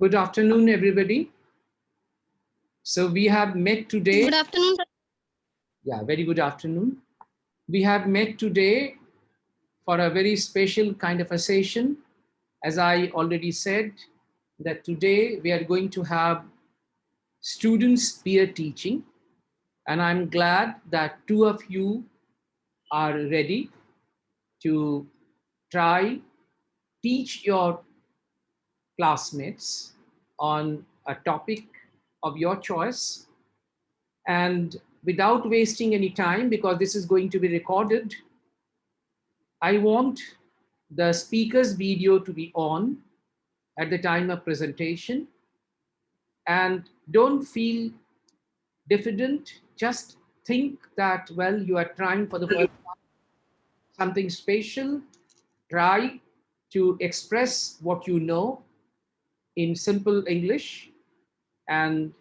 Good afternoon, everybody. So we have met today. Good afternoon. Yeah, very good afternoon. We have met today for a very special kind of a session. As I already said, that today we are going to have students peer teaching, and I'm glad that two of you are ready to try teach your classmates on a topic of your choice. And without wasting any time, because this is going to be recorded, I want the speaker's video to be on at the time of presentation. And don't feel diffident. Just think that, well, you are trying for the first time something special. Try to express what you know in simple English. And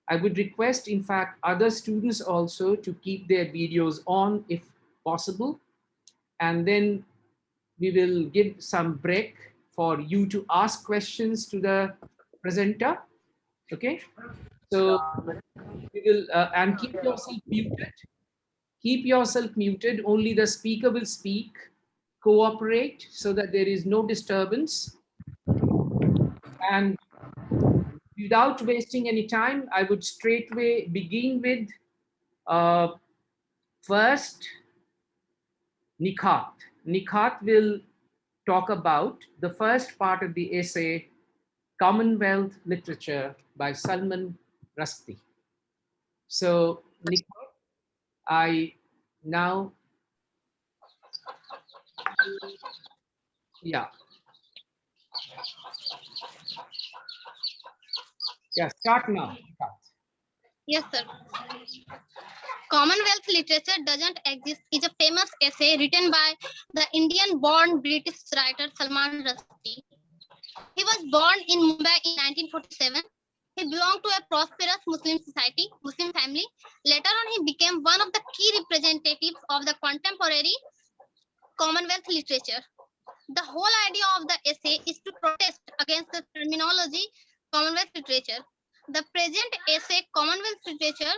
I would request, in fact, other students also to keep their videos on if possible. And then we will give some break for you to ask questions to the presenter. Okay. So we will, and keep yourself muted. Keep yourself muted. Only the speaker will speak. Cooperate so that there is no disturbance. And without wasting any time, I would straightway begin with uh, first Nikhat. Nikhat will talk about the first part of the essay, Commonwealth Literature by Salman Rushdie. So, Nikhat, I now, yeah, yeah, start now, Nikhat. Yes, sir. Commonwealth literature doesn't exist is a famous essay written by the Indian-born British writer Salman Rushdie. He was born in Mumbai in 1947. He belonged to a prosperous Muslim family. Later on, he became one of the key representatives of the contemporary Commonwealth literature. The whole idea of the essay is to protest against the terminology Commonwealth literature. The present essay, Commonwealth literature,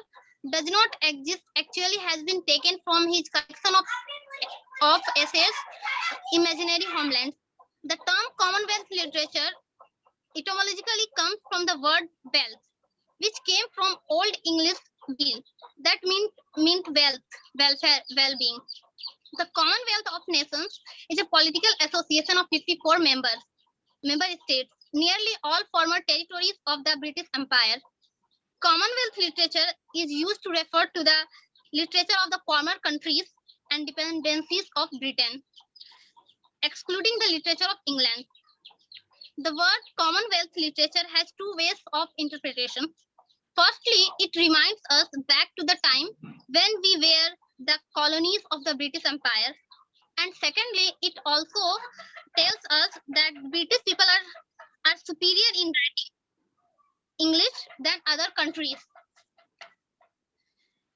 does not exist actually has been taken from his collection of essays, Imaginary Homelands. The term Commonwealth literature etymologically comes from the word wealth, which came from Old English will, that meant wealth, welfare, well-being. The Commonwealth of Nations is a political association of 54 member states, nearly all former territories of the British Empire. Commonwealth literature is used to refer to the literature of the former countries and dependencies of Britain, excluding the literature of England. The word Commonwealth literature has two ways of interpretation. Firstly, it reminds us back to the time when we were the colonies of the British Empire. And secondly, it also tells us that British people are superior in writing English than other countries.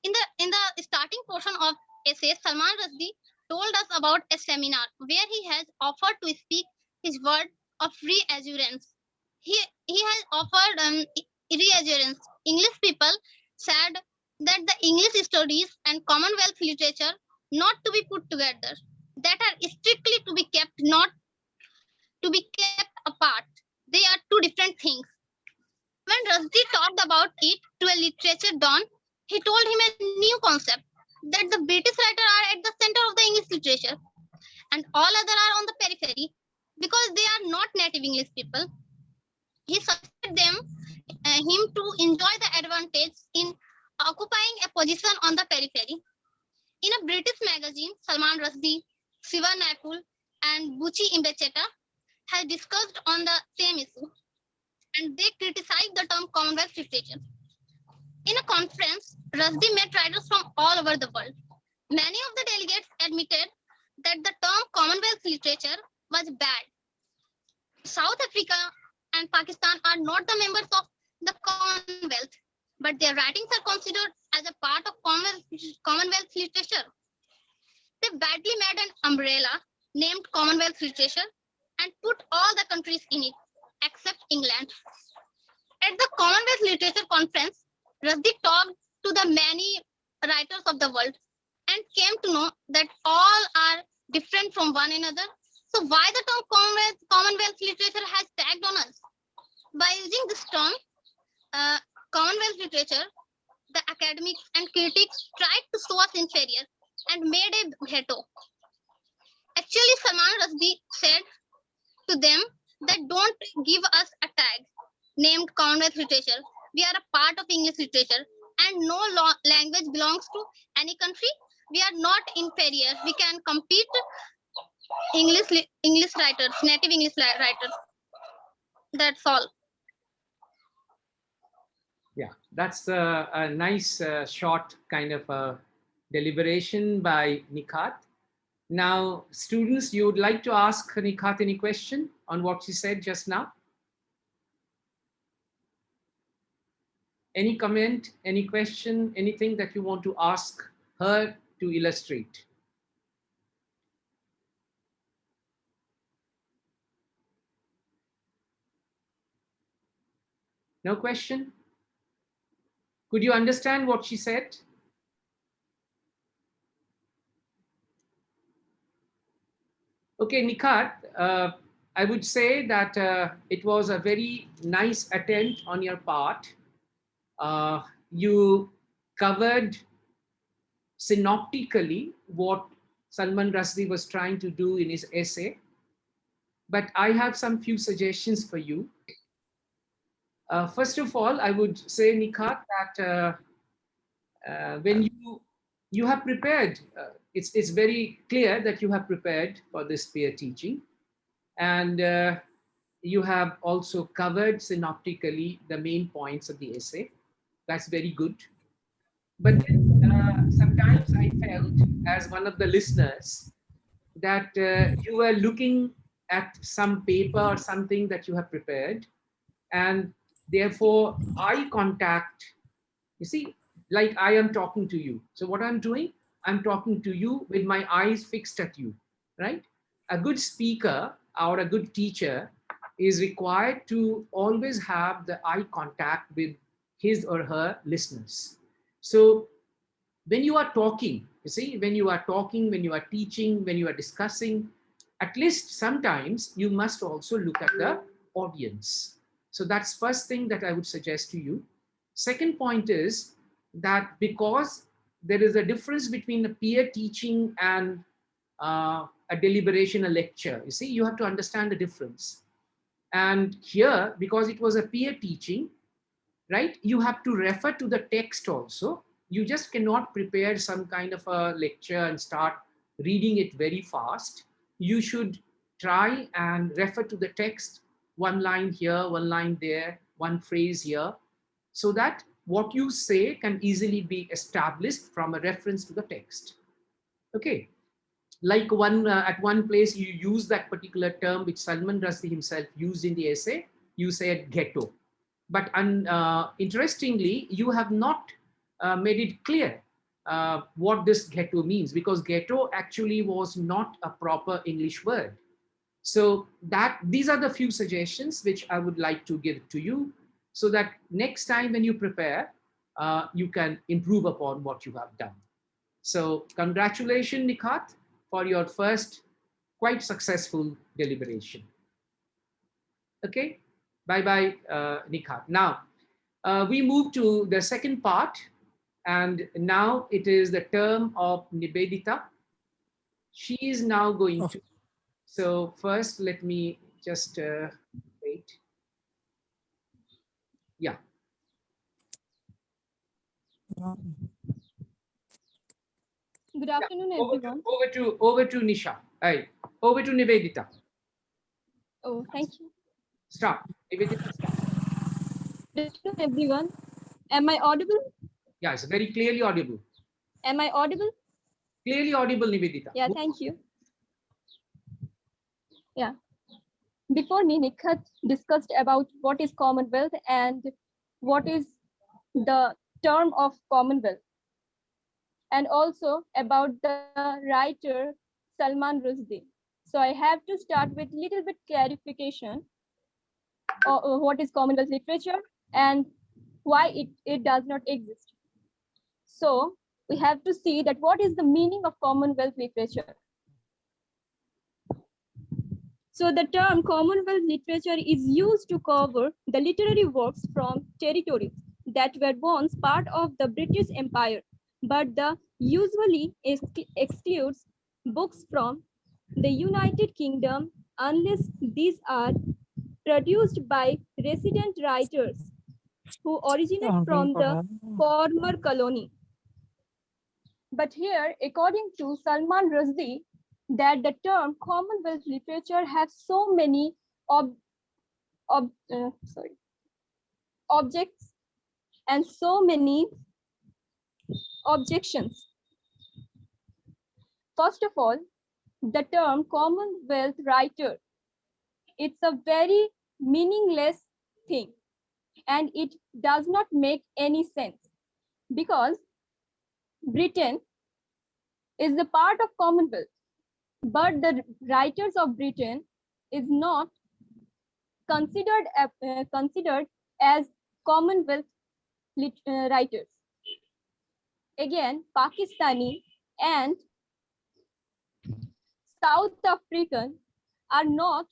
In the starting portion of essay, Salman Rushdie told us about a seminar where he has offered to speak his word of reassurance. He has offered reassurance. English people said that the English studies and Commonwealth literature not to be put together, that are strictly to be kept not to be kept apart. They are two different things. When Rushdie talked about it to a literature don, he told him a new concept that the British writers are at the center of the English literature and all others are on the periphery because they are not native English people. He suggested him to enjoy the advantage in occupying a position on the periphery. In a British magazine, Salman Rushdie, Siva Naipul, and Buchi Imbecheta has discussed on the same issue, and they criticized the term Commonwealth literature. In a conference, Rushdie met writers from all over the world. Many of the delegates admitted that the term Commonwealth literature was bad. South Africa and Pakistan are not the members of the Commonwealth, but their writings are considered as a part of Commonwealth literature. They badly made an umbrella named Commonwealth literature and put all the countries in it, except England. At the Commonwealth Literature Conference, Rushdie talked to the many writers of the world and came to know that all are different from one another. So why the term Commonwealth literature has tagged on us? By using this term, Commonwealth literature, the academics and critics tried to show us inferior and made a veto. Actually, Salman Rushdie said to them that don't give us a tag named Commonwealth literature. We are a part of English literature and no language belongs to any country. We are not inferior. We can compete English writers, native English writers. That's all. Yeah, that's a nice short kind of deliberation by Nikhat. Now, students, you would like to ask Nikhat any question on what she said just now? Any comment, any question, anything that you want to ask her to illustrate? No question? Could you understand what she said? Okay, Nikhat, I would say that it was a very nice attempt on your part. You covered synoptically what Salman Rushdie was trying to do in his essay. But I have some few suggestions for you. First of all, I would say, Nikhat, that when you have prepared, it's very clear that you have prepared for this peer teaching, and you have also covered synoptically the main points of the essay. That's very good. But sometimes I felt, as one of the listeners, that you were looking at some paper or something that you have prepared, and therefore eye contact, you see, like I am talking to you. So what I'm doing, I'm talking to you with my eyes fixed at you, right? A good speaker or a good teacher is required to always have the eye contact with his or her listeners. So when you are talking, you see, when you are talking, when you are teaching, when you are discussing, at least sometimes you must also look at the audience. So that's first thing that I would suggest to you. Second point is that because there is a difference between a peer teaching and a deliberation, a lecture, you see, you have to understand the difference. And here, because it was a peer teaching, right, you have to refer to the text also. You just cannot prepare some kind of a lecture and start reading it very fast. You should try and refer to the text, one line here, one line there, one phrase here, so that what you say can easily be established from a reference to the text. Okay, like at one place you use that particular term which Salman Rushdie himself used in the essay. You said ghetto, but interestingly, you have not made it clear what this ghetto means, because ghetto actually was not a proper English word. So these are the few suggestions which I would like to give to you, so that next time when you prepare, you can improve upon what you have done. So congratulations, Nikhat, for your first quite successful deliberation. Okay, bye-bye, Nikhat. Now, we move to the second part, and now it is the term of Nivedita. She is now going to, so first let me just wait. Yeah. Good afternoon, everyone. Over to Nisha. Hey, over to Nivedita. Oh, thank you. Start. Nivedita, start. Good afternoon, everyone. Am I audible? Yeah, it's very clearly audible. Am I audible? Clearly audible, Nivedita. Yeah, thank you. Yeah. Before me, Nikhat discussed about what is Commonwealth and what is the term of Commonwealth, and also about the writer Salman Rushdie. So I have to start with little bit clarification of what is Commonwealth literature and why it does not exist. So we have to see that what is the meaning of Commonwealth literature. So the term Commonwealth literature is used to cover the literary works from territories that were once part of the British Empire, but the usually excludes books from the United Kingdom unless these are produced by resident writers who originate from the former colony. But here, according to Salman Rushdie, that the term Commonwealth literature has so many objects and so many objections. First of all, the term Commonwealth writer, it's a very meaningless thing, and it does not make any sense because Britain is the part of Commonwealth, but the writers of Britain is not considered as Commonwealth writers. Again, Pakistani and South African are not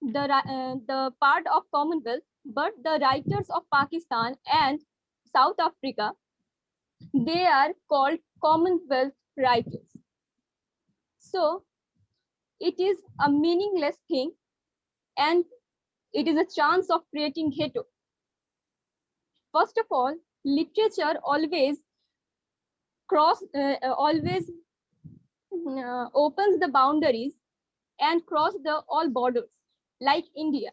the part of Commonwealth, but the writers of Pakistan and South Africa, they are called Commonwealth writers. So it is a meaningless thing, and it is a chance of creating hate. First of all, literature always opens the boundaries and cross all borders, like India.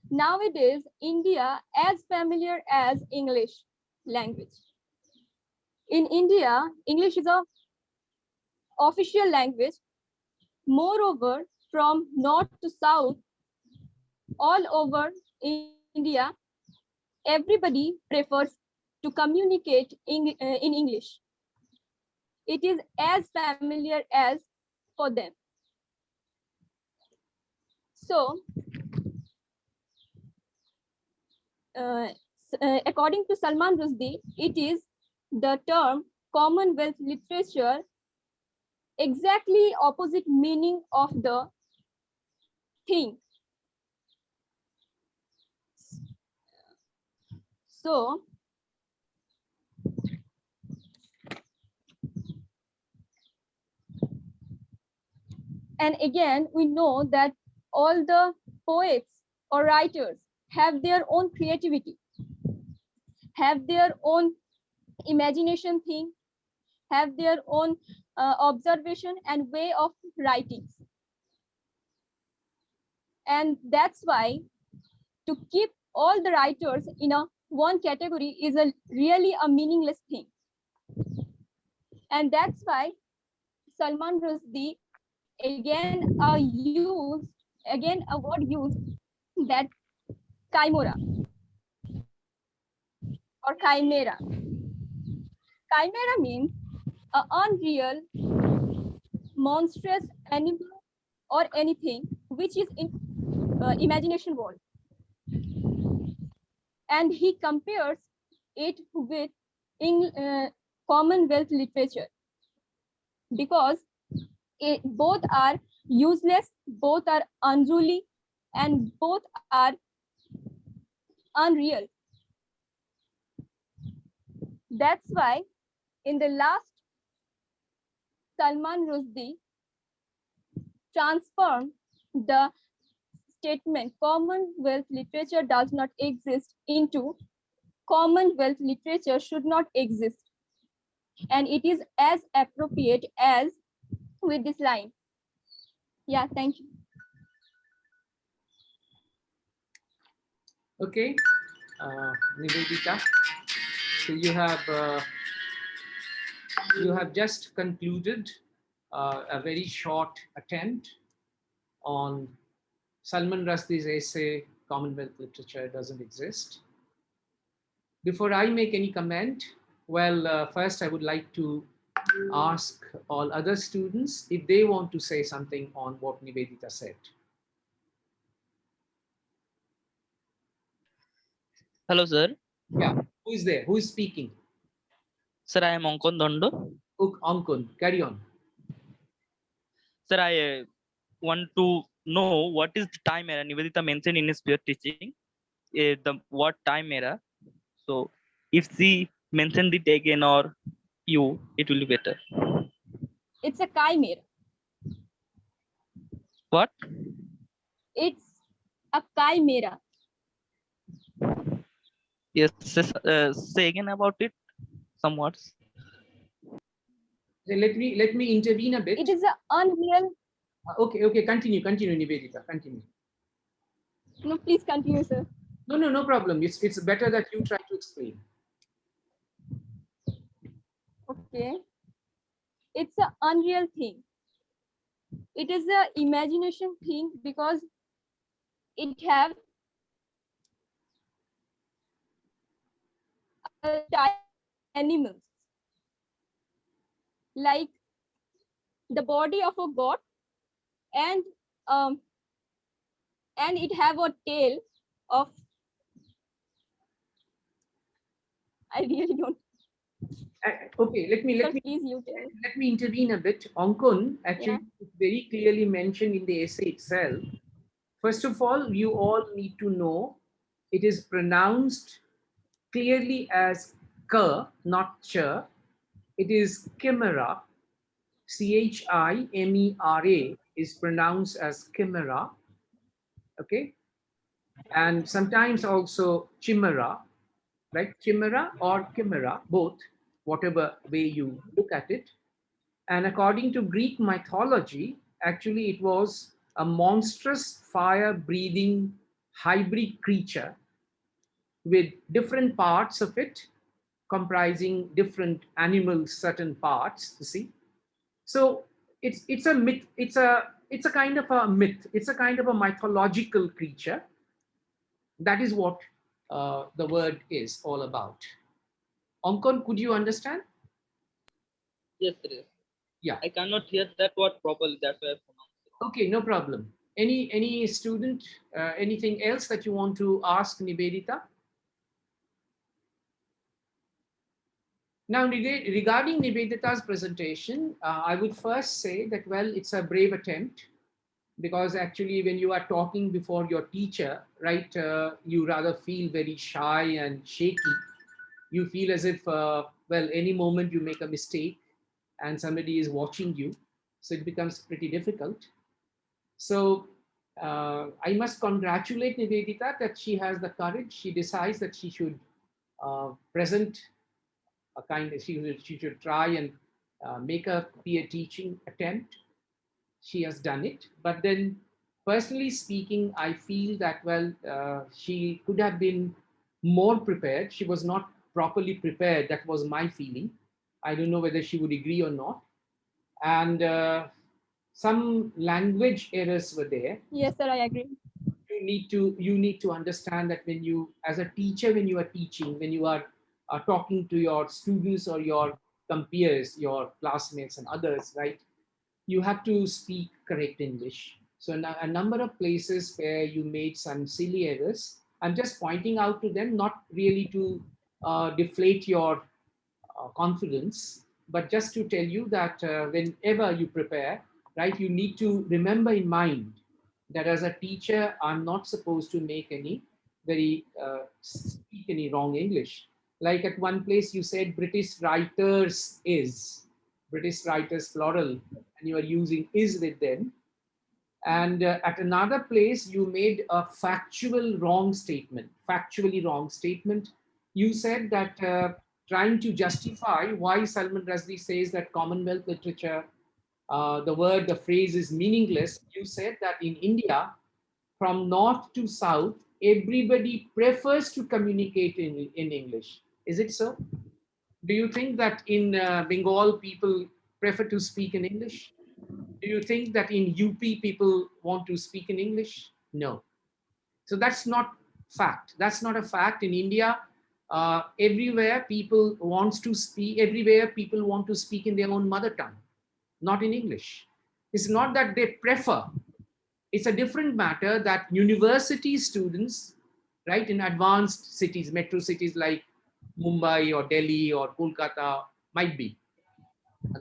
Nowadays, India as familiar as English language. In India, English is a official language. Moreover, from north to south, all over India, everybody prefers to communicate in English. It is as familiar as for them. So, according to Salman Rushdie, it is the term Commonwealth literature exactly opposite meaning of the thing. So, and again, we know that all the poets or writers have their own creativity, have their own imagination thing, have their own observation and way of writing. And that's why to keep all the writers in one category is really a meaningless thing. And that's why Salman Rushdie again a word used, that chimera or chimera. Chimera means an unreal, monstrous animal or anything which is in imagination world. And he compares it with Commonwealth literature because both are useless, both are unruly, and both are unreal. That's why in the last, Salman Rushdie transformed the statement Commonwealth literature does not exist into Commonwealth literature should not exist. And it is as appropriate as with this line. Yeah, thank you. Okay, Nivedita. So you have just concluded a very short attempt on Salman Rushdie's essay, Commonwealth Literature Doesn't Exist. Before I make any comment, well, first I would like to ask all other students if they want to say something on what Nivedita said. Hello, sir. Yeah. Who is there? Who is speaking? Sir, I am Ankon Dondo. Ankun, carry on. Sir, I want to know what is the time era Nivedita mentioned in his peer teaching. The what time era? So, if she mentioned it again or you, it will be better. It's a chimera. What? It's a chimera. Yes, say again about it. Some words. Let me intervene a bit. It is an unreal. Okay, continue, Nivedita, continue. No, please continue, sir. No problem. It's better that you try to explain. Okay. It's an unreal thing. It is an imagination thing because it have animals like the body of a goat, and um and it have a tail of, I really don't. Okay, let Sir, me please you tell. let me intervene a bit. Ankun actually very clearly mentioned in the essay itself. First of all, you all need to know it is pronounced clearly as k, not ch. It is chimera. Chimera is pronounced as chimera. Okay, and sometimes also chimera, right? Chimera or chimera, both, whatever way you look at it. And according to Greek mythology, actually it was a monstrous fire-breathing hybrid creature with different parts of it comprising different animals, certain parts, you see. So it's a myth, it's a kind of a myth, it's a kind of a mythological creature. That is what the word is all about. Ankon, could you understand? Yes, sir. Yeah. I cannot hear that word properly. That's why I pronounced it. Okay, no problem. Any student, anything else that you want to ask Nivedita? Now, regarding Nivedita's presentation, I would first say that, well, it's a brave attempt because actually when you are talking before your teacher, right, you rather feel very shy and shaky. You feel as if, well, any moment you make a mistake and somebody is watching you. So it becomes pretty difficult. So I must congratulate Nivedita that she has the courage. She decides that she should present a kind of, she should try and make a peer teaching attempt. She has done it. But then personally speaking, I feel that, well, she could have been more prepared. She was not properly prepared. That was my feeling. I don't know whether she would agree or not. And some language errors were there. Yes, sir, I agree. You need to understand that when you, as a teacher, when you are teaching, when you are talking to your students or your peers, your classmates and others, right, you have to speak correct English. So a number of places where you made some silly errors, I'm just pointing out to them, not really to deflate your confidence, but just to tell you that whenever you prepare, right, you need to remember in mind that as a teacher, I'm not supposed to make any speak any wrong English. Like at one place you said British writers is, British writers plural, and you are using is with them. And at another place, you made a factually wrong statement. You said that trying to justify why Salman Rushdie says that Commonwealth literature, the phrase is meaningless. You said that in India, from north to south, everybody prefers to communicate in English. Is it so? Do you think that in Bengal, people prefer to speak in English? Do you think that in UP people want to speak in English? No. So that's not fact. That's not a fact. In India, everywhere people wants to speak. Everywhere people want to speak in their own mother tongue, not in English. It's not that they prefer. It's a different matter that university students, right? In advanced cities, metro cities like Mumbai or Delhi or Kolkata might be.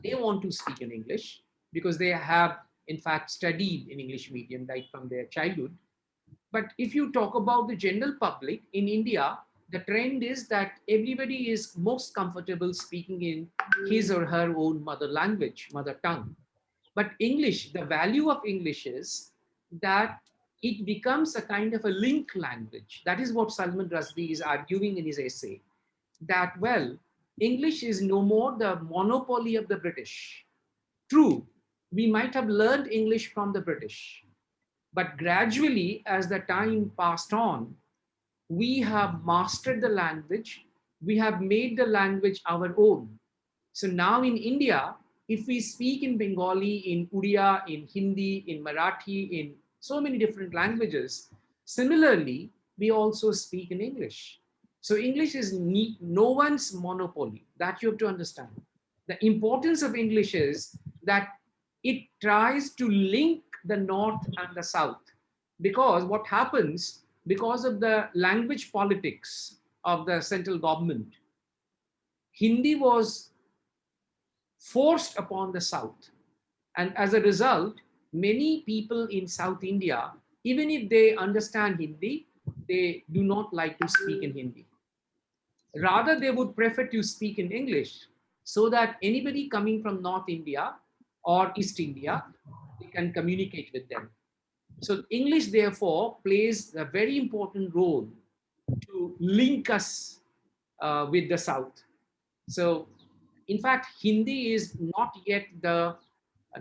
They want to speak in English because they have, in fact, studied in English medium right from their childhood. But if you talk about the general public in India, the trend is that everybody is most comfortable speaking in his or her own mother language, mother tongue. But English, the value of English is that it becomes a kind of a link language. That is what Salman Rushdie is arguing in his essay, that, well, English is no more the monopoly of the British. True, we might have learned English from the British, but gradually, as the time passed on, we have mastered the language, we have made the language our own. So now in India, if we speak in Bengali, in Odia, in Hindi, in Marathi, in so many different languages, similarly, we also speak in English. So English is no one's monopoly. That you have to understand. The importance of English is that it tries to link the North and the South. Because what happens, because of the language politics of the central government, Hindi was forced upon the South. And as a result, many people in South India, even if they understand Hindi, they do not like to speak in Hindi. Rather, they would prefer to speak in English so that anybody coming from North India or East India, they can communicate with them. So English, therefore, plays a very important role to link us with the South. So, in fact, Hindi is not yet the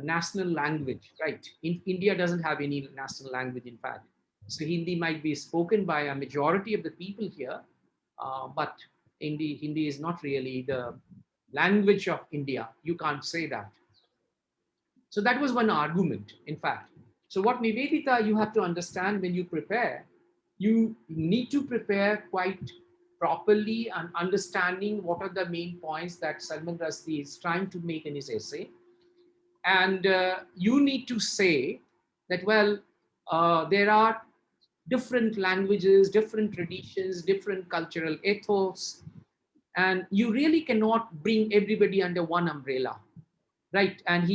national language, right? India doesn't have any national language, in fact. So Hindi might be spoken by a majority of the people here, but Hindi is not really the language of India. You can't say that. So that was one argument, in fact. So what Nivedita, you have to understand when you prepare, you need to prepare quite properly and understanding what are the main points that Salman Rushdie is trying to make in his essay. And you need to say that, well, there are different languages, different traditions, different cultural ethos, and you really cannot bring everybody under one umbrella, right? And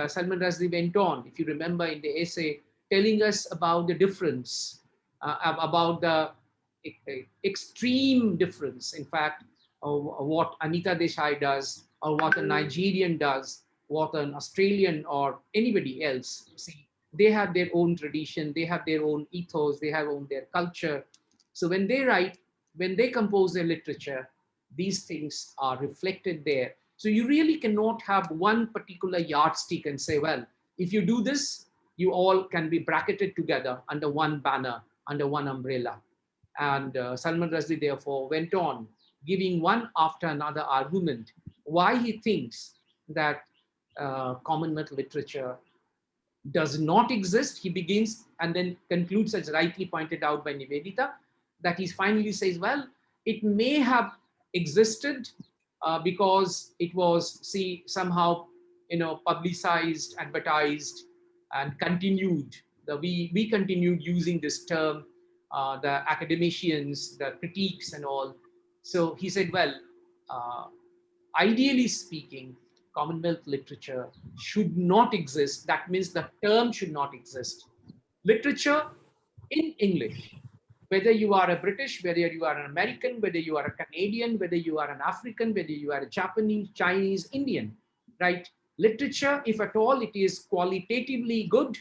Salman Rushdie went on, if you remember in the essay, telling us about the difference, about the extreme difference, in fact, what Anita Desai does, or what a Nigerian does, what an Australian or anybody else. See, they have their own tradition, they have their own ethos, they have their culture. So when they write, when they compose their literature, these things are reflected there. So you really cannot have one particular yardstick and say, well, if you do this, you all can be bracketed together under one banner, under one umbrella. And Salman Rushdie, therefore, went on giving one after another argument why he thinks that Commonwealth literature does not exist. He begins and then concludes, as rightly pointed out by Nivedita, that he finally says, well, it may have existed because it was, somehow, publicized, advertised, and continued. We continued using this term, the academicians, the critiques and all. So he said, well, ideally speaking, Commonwealth literature should not exist. That means the term should not exist. Literature in English, whether you are a British, whether you are an American, whether you are a Canadian, whether you are an African, whether you are a Japanese, Chinese, Indian, right? Literature, if at all it is qualitatively good,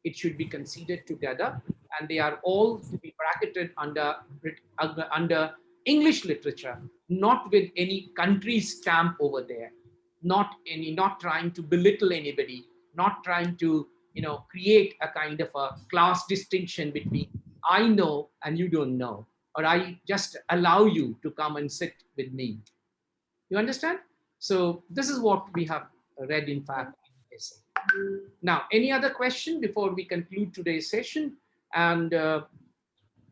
it should be considered together, and they are all to be bracketed under English literature, not with any country stamp over there, not trying to belittle anybody, not trying to create a kind of a class distinction between I know and you don't know, or I just allow you to come and sit with me. You understand? So this is what we have read, in fact, in the essay. Now, any other question before we conclude today's session? And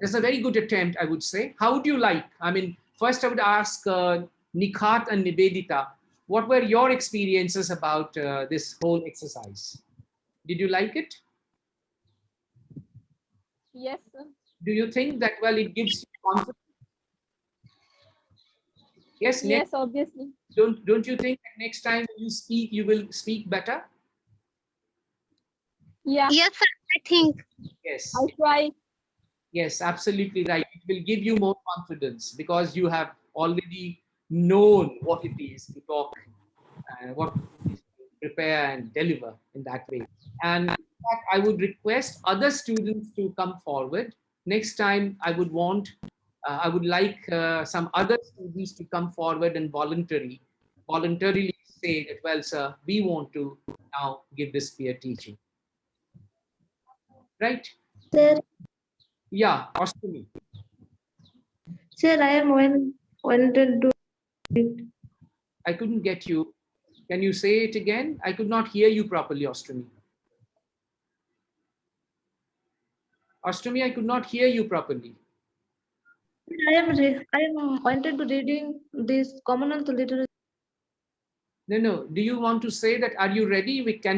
it's a very good attempt, I would say. How would you like? I mean, first I would ask Nikhat and Nivedita, what were your experiences about this whole exercise? Did you like it? Yes, sir. Do you think that, well, it gives you confidence? Yes, Yes, obviously. don't you think that next time you speak, you will speak better? Yeah, Yes, sir. I think. Yes. I try. Yes, absolutely right. It will give you more confidence because you have already known what it is to talk and what it is to prepare and deliver in that way. And in fact, I would request other students to come forward. Next time, I would like some other students to come forward and voluntarily say that, well, sir, we want to now give this peer teaching. Right? Sir, Yeah, Ostumi. sir, I am wanted to it. I couldn't get you. Can you say it again? I could not hear you properly, Ostumi. Ostumi, I could not hear you properly. I am wanted to reading this Commonwealth literature. No. Do you want to say that? Are you ready? We can